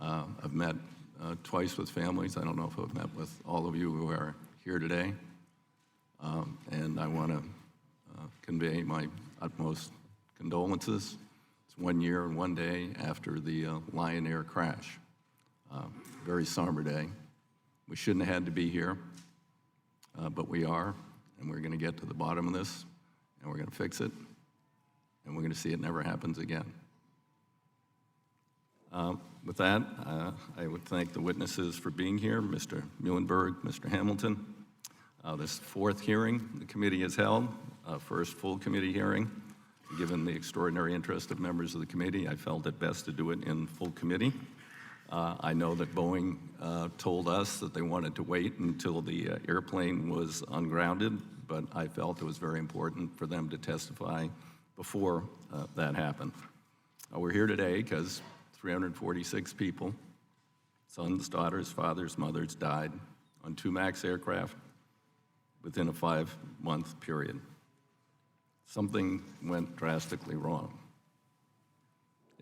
I've met twice with families. I don't know if I've met with all of you who are here today. And I want to convey my utmost condolences. It's 1 year and 1 day after the Lion Air crash. Very somber day. We shouldn't have had to be here, but we are, and we're going to get to the bottom of this, and we're going to fix it, and we're going to see it never happens again. With that, I would thank the witnesses for being here, Mr. Muhlenberg, Mr. Hamilton. This fourth hearing the committee has held, first full committee hearing. Given the extraordinary interest of members of the committee, I felt it best to do it in full committee. I know that Boeing told us that they wanted to wait until the airplane was ungrounded, but I felt it was very important for them to testify before that happened. We're here today because 346 people, sons, daughters, fathers, mothers, died on 2 MAX aircraft within a 5-month period. Something went drastically wrong.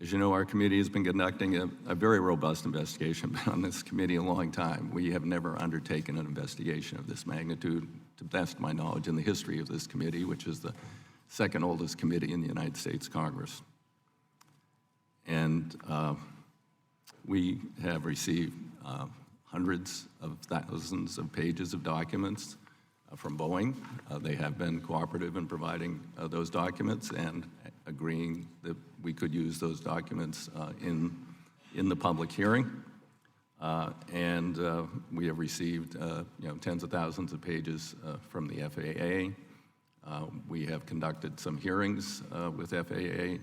As you know, our committee has been conducting a very robust investigation. Been on this committee a long time. We have never undertaken an investigation of this magnitude, to the best of my knowledge, in the history of this committee, which is the second oldest committee in the United States Congress. And we have received hundreds of thousands of pages of documents from Boeing. They have been cooperative in providing those documents and agreeing that we could use those documents in the public hearing. And we have received tens of thousands of pages from the FAA. We have conducted some hearings with FAA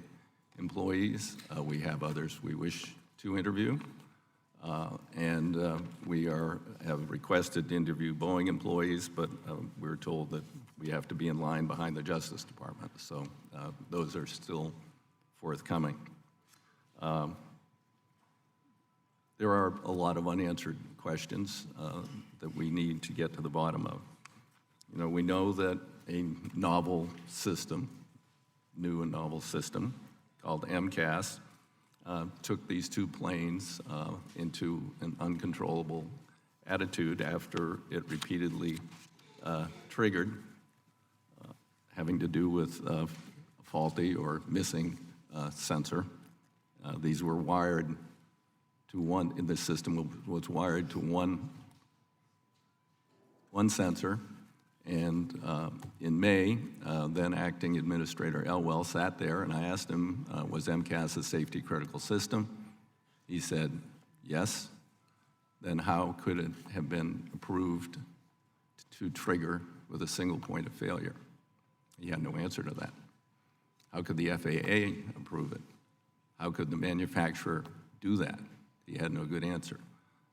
employees. We have others we wish to interview. And we have requested to interview Boeing employees, but we're told that we have to be in line behind the Justice Department. So those are still forthcoming. There are a lot of unanswered questions that we need to get to the bottom of. We know that a novel system, new and novel system, called MCAS, took these 2 planes into an uncontrollable attitude after it repeatedly triggered, having to do with a faulty or missing sensor. These were wired to one, in this system was wired to one sensor. And in May, then Acting Administrator Elwell sat there, and I asked him, was MCAS a safety critical system? He said, yes. Then how could it have been approved to trigger with a single point of failure? He had no answer to that. How could the FAA approve it? How could the manufacturer do that? He had no good answer.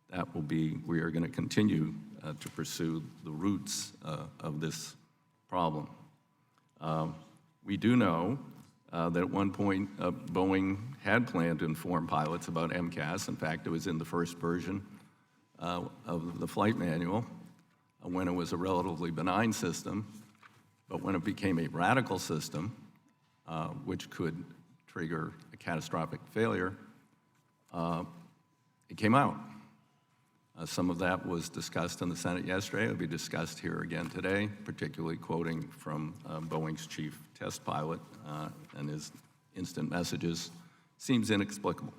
That will be, we are going to continue to pursue the roots of this problem. We do know that at one point Boeing had planned to inform pilots about MCAS. In fact, it was in the first version of the flight manual when it was a relatively benign system, but when it became a radical system, which could trigger a catastrophic failure, it came out. Some of that was discussed in the Senate yesterday. It'll be discussed here again today, particularly quoting from Boeing's chief test pilot and his instant messages. Seems inexplicable.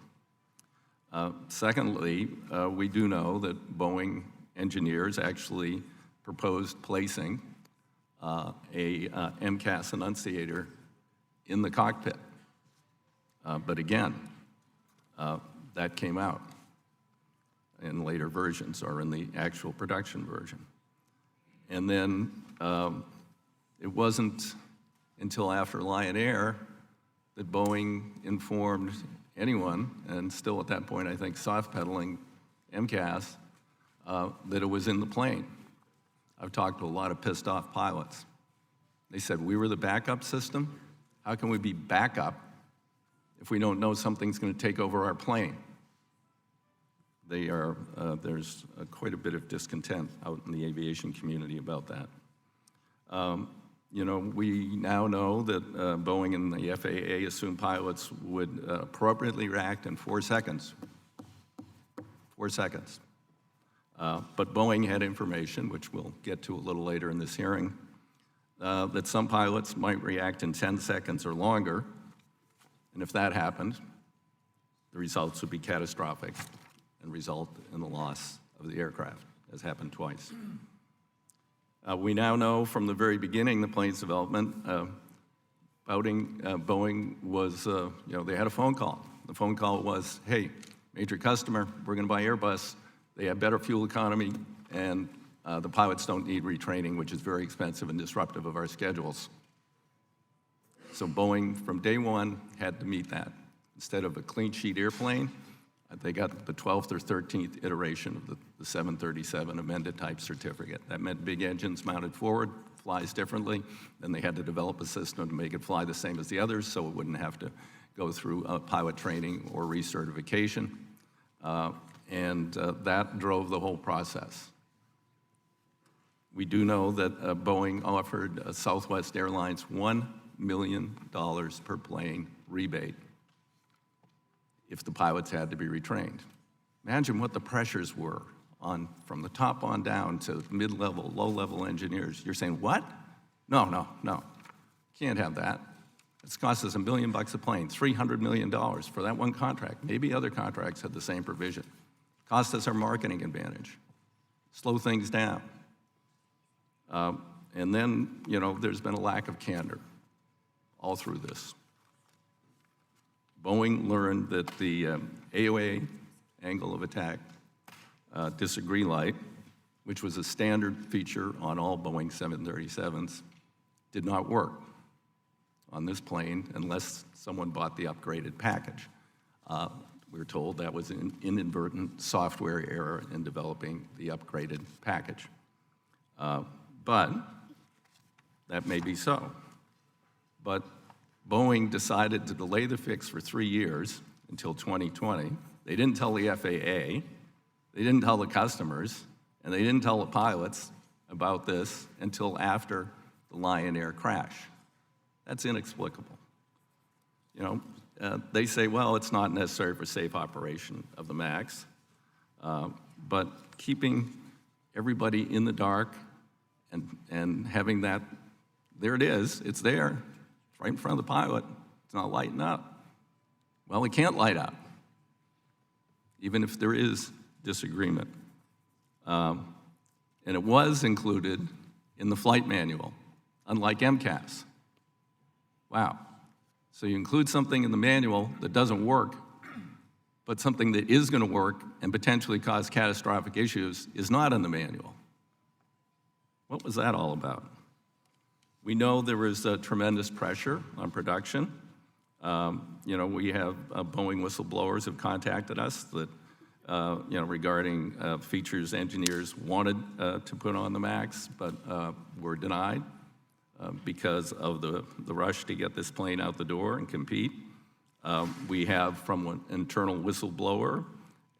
Secondly, we do know that Boeing engineers actually proposed placing a MCAS enunciator in the cockpit. But again, that came out in later versions or in the actual production version. And then it wasn't until after Lion Air that Boeing informed anyone, and still at that point I think soft-pedaling MCAS, that it was in the plane. I've talked to a lot of pissed off pilots. They said, we were the backup system? How can we be backup if we don't know something's going to take over our plane? There's quite a bit of discontent out in the aviation community about that. We now know that Boeing and the FAA assumed pilots would appropriately react in 4 seconds 4 seconds. But Boeing had information, which we'll get to a little later in this hearing, that some pilots might react in 10 seconds or longer, and if that happened, the results would be catastrophic and result in the loss of the aircraft, as happened twice. We now know from the very beginning, the plane's development, Boeing was, they had a phone call. The phone call was, hey, major customer, we're gonna buy Airbus. They have better fuel economy, and the pilots don't need retraining, which is very expensive and disruptive of our schedules. So Boeing, from day one, had to meet that. Instead of a clean sheet airplane, they got the 12th or 13th iteration of the 737 amended type certificate. That meant big engines mounted forward, flies differently. Then they had to develop a system to make it fly the same as the others so it wouldn't have to go through pilot training or recertification. And that drove the whole process. We do know that Boeing offered Southwest Airlines $1 million per plane rebate if the pilots had to be retrained. Imagine what the pressures were from the top on down to mid-level, low-level engineers. You're saying, what? No. Can't have that. It's cost us $1 million a plane, $300 million for that one contract. Maybe other contracts had the same provision. Cost us our marketing advantage. Slow things down. And then, there's been a lack of candor all through this. Boeing learned that the AOA, angle of attack, disagree light, which was a standard feature on all Boeing 737s, did not work on this plane unless someone bought the upgraded package. We were told that was an inadvertent software error in developing the upgraded package. But that may be so. But Boeing decided to delay the fix for 3 years until 2020. They didn't tell the FAA, they didn't tell the customers, and they didn't tell the pilots about this until after the Lion Air crash. That's inexplicable. They say, well, it's not necessary for safe operation of the MAX, but keeping everybody in the dark and having that, there it is, it's there, it's right in front of the pilot, it's not lighting up. Well, it can't light up, even if there is disagreement. And it was included in the flight manual, unlike MCAS. Wow. So you include something in the manual that doesn't work, but something that is going to work and potentially cause catastrophic issues is not in the manual. What was that all about? We know there was tremendous pressure on production. We have Boeing whistleblowers have contacted us that, regarding features engineers wanted to put on the MAX, but were denied because of the rush to get this plane out the door and compete. We have from an internal whistleblower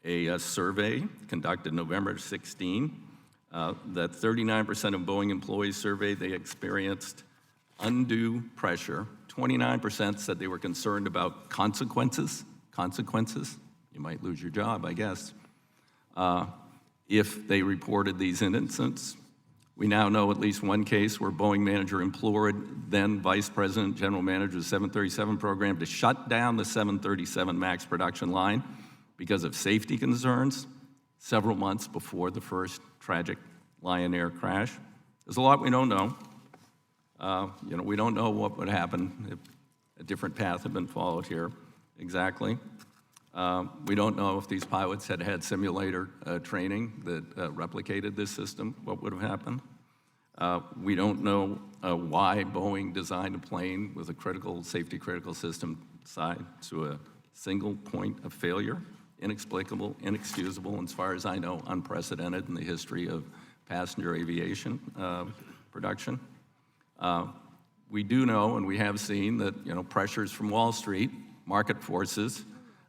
a survey conducted November 16 that 39% of Boeing employees surveyed they experienced undue pressure. 29% said they were concerned about consequences. You might lose your job, I guess, if they reported these incidents. We now know at least one case where Boeing manager implored then Vice President, General Manager of the 737 program to shut down the 737 MAX production line because of safety concerns several months before the first tragic Lion Air crash. There's a lot we don't know. We don't know what would happen if a different path had been followed here exactly. We don't know if these pilots had had simulator training that replicated this system, what would have happened. We don't know why Boeing designed a plane with a safety critical system side to a single point of failure. Inexplicable, inexcusable, and as far as I know, unprecedented in the history of passenger aviation production. We do know, and we have seen, that pressures from Wall Street, market forces,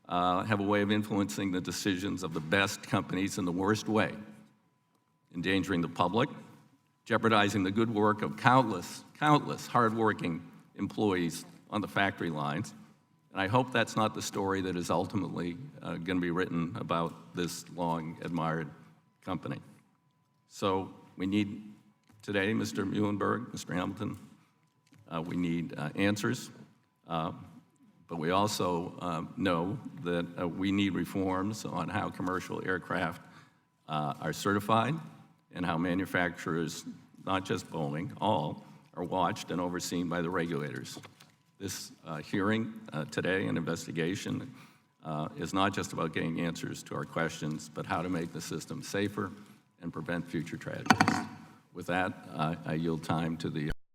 have a way of influencing the decisions of the best companies in the worst way, endangering the public, jeopardizing the good work of countless hardworking employees on the factory lines, And I hope that's not the story that is ultimately going to be written about this long-admired company. So we need today, Mr. Muhlenberg, Mr. Hamilton, we need answers, but we also know that we need reforms on how commercial aircraft are certified and how manufacturers, not just Boeing, all, are watched and overseen by the regulators. This hearing today, an investigation, is not just about getting answers to our questions, but how to make the system safer and prevent future tragedies. With that, I yield time to the